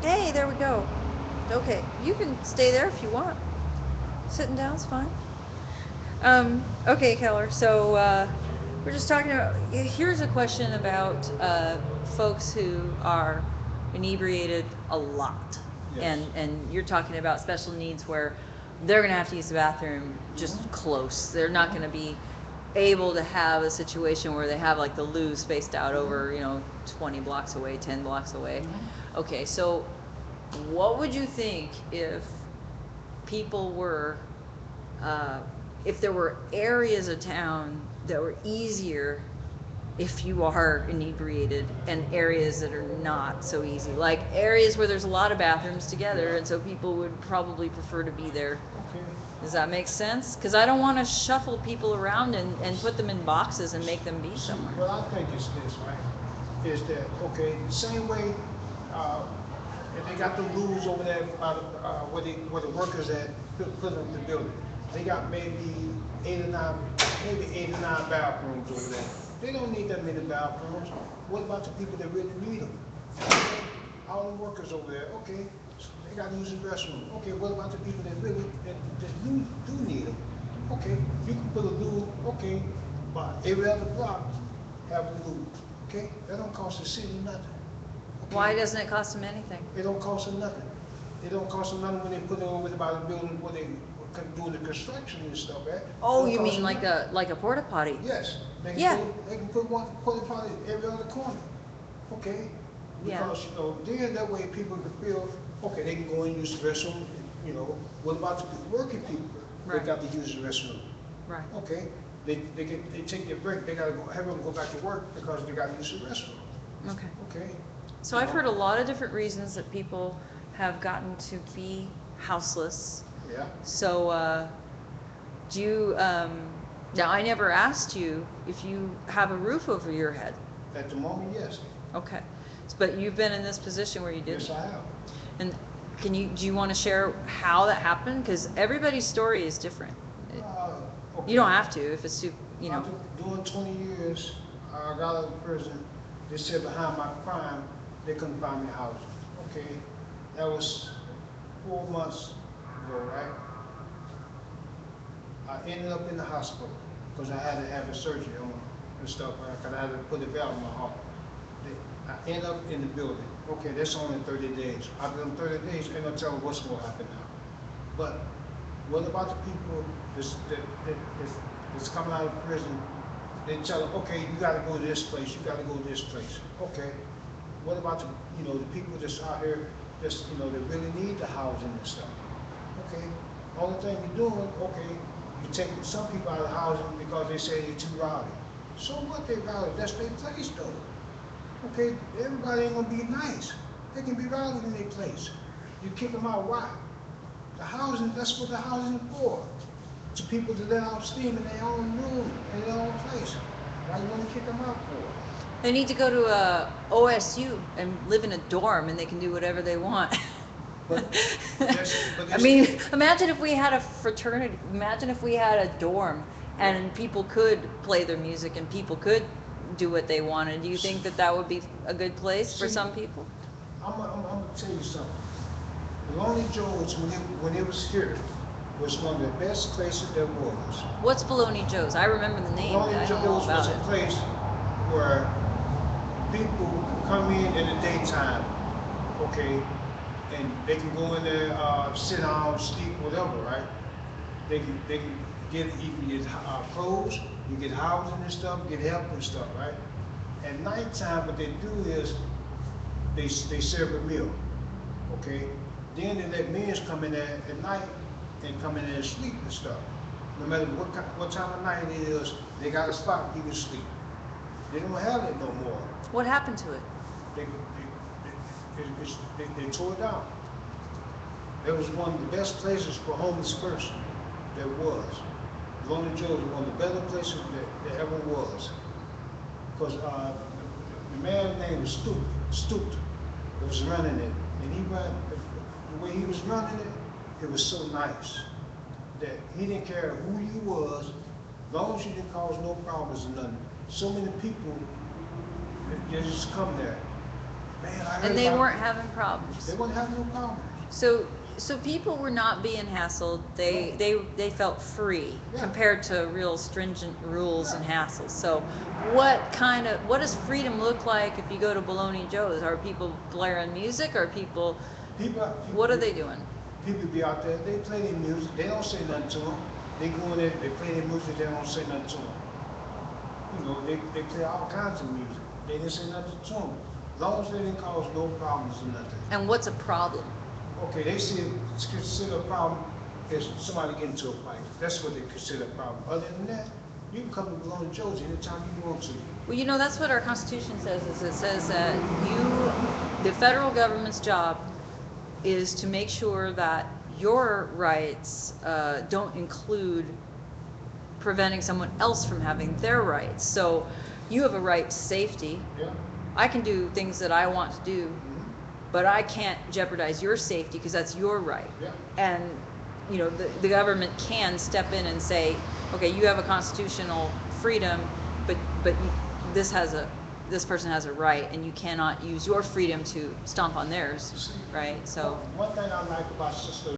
Hey, there we go. Okay, you can stay there if you want. Sitting down's fine. Okay, Keller. So we're just talking about. Here's a question about folks who are inebriated a lot, Yes. and you're talking about special needs where they're gonna have to use the bathroom just Mm-hmm. close. They're not gonna be able to have a situation where they have like the loo spaced out Mm-hmm. over 20 blocks away, 10 blocks away. Mm-hmm. Okay, so what would you think people were uh, if there were areas of town that were easier if you are inebriated and areas that are not so easy, like areas where there's a lot of bathrooms together Yeah. and so people would probably prefer to be there. Okay. Does that make sense? Because I don't want to shuffle people around and put them in boxes and make them be See, somewhere. what I think is this, right? Is that okay? The same way, uh, and they got the rules over there where the workers at put up the building. They got eight or nine, maybe 8 or 9 bathrooms over there. They don't need that many bathrooms. What about the people that really need them? Okay, all the workers over there. Okay, they got to use the restroom. Okay, what about the people that do need them? Okay, you can put a loo. Okay, but every other block have a loo. Okay, that don't cost the city nothing. Why Okay, doesn't it cost them anything? it don't cost them nothing. It don't cost them nothing when they put it over by the building where they doing the construction and stuff at. It Oh, don't you cost mean them like nothing. a porta potty? Yes, Yeah. they can put one porta potty every other corner. Okay, Yeah. because then that way people can feel okay. They can go and use the restroom. What about the working people? They Right. got to use the restroom. Right. Okay, they take their break. They got to have them go back to work because they got to use the restroom. Okay. Okay, So you I've know, heard a lot of different reasons that people have gotten to be houseless. yeah. So do you, now I never asked you if you have a roof over your head. At the moment, yes. Okay. But you've been in this position where you Yes, didn't. I have. And do you want to share how that happened? Because everybody's story is different. You Okay. don't have to if it's too, After doing 20 years, I got out of prison. They said behind my crime, they couldn't find me housing. Okay, that was 4 months ago, right? I ended up in the hospital because I had to have a surgery on and stuff. Because I had to put a valve in my heart. I ended up in the building. Okay, that's only 30 days. After them 30 days, ain't no telling what's going to happen now. But what about the people that's coming out of prison? They tell them, okay, you got to go to this place, you got to go to this place. Okay, what about the people that's out here that really need the housing and stuff? Okay, only thing you're doing, okay, you take some people out of housing because they say they're too rowdy. So what, they rowdy? That's their place though. Okay, everybody ain't gonna be nice. They can be rowdy in their place. You kick them out, why? The housing, that's what the housing is for. To people to let out steam in their own room, in their own place. Why you want to kick them out for? they need to go to a OSU and live in a dorm and they can do whatever they want. But but I they mean, still, imagine if we had a fraternity, imagine if we had a dorm yeah. and people could play their music and people could do what they wanted. Do you think that that would be a good place for See, some people? I'm gonna tell you something. Lonely Joe's, when it was here, was one of the best places there was. What's Baloney Joe's? I remember the name, but Lonely I don't know Joe's about was a it. place where people come in the daytime, okay, and they can go in there, sit down, sleep, whatever, right? They can you can get clothes, you get housing and stuff, get help and stuff, right? At nighttime, what they do is they serve a meal, okay? Then they let men come in there at night and come in there and sleep and stuff. No matter what time of night it is, they got a spot where you can sleep. They don't have it no more. What happened to it? They tore it down. It was one of the best places for homeless person there was. Lonely Joe was one of the better places that ever was. Because the man's name was Stooped, that was running it. And the way he was running it, it was so nice that he didn't care who you was, as long as you didn't cause no problems or nothing. So many people, they just come there Man, I heard And they about- weren't having problems. They wouldn't have no problem. So people were not being hassled. They felt free Yeah. compared to real stringent rules and hassles. So what does freedom look like if you go to Bologna Joe's? Are people blaring music? Are people what are they doing? People be out there, they play their music, they don't say nothing to them. They go in there, they play their music, they don't say nothing to them. You know, they play all kinds of music. They didn't say nothing to them. As long as they didn't cause no problems or nothing. And what's a problem? Okay, they see consider a problem is somebody getting into a fight. That's what they consider a problem. Other than that, you can come to Bologna Joe's anytime you want to. Well, you know, that's what our Constitution says, is it says that the federal government's job is to make sure that your rights don't include preventing someone else from having their rights. So you have a right to safety. Yeah. I can do things that I want to do, but I can't jeopardize your safety because that's your right. Yeah. And you know, the government can step in and say, okay, you have a constitutional freedom, but this person has a right, and you cannot use your freedom to stomp on theirs, right? So One thing I like about Sister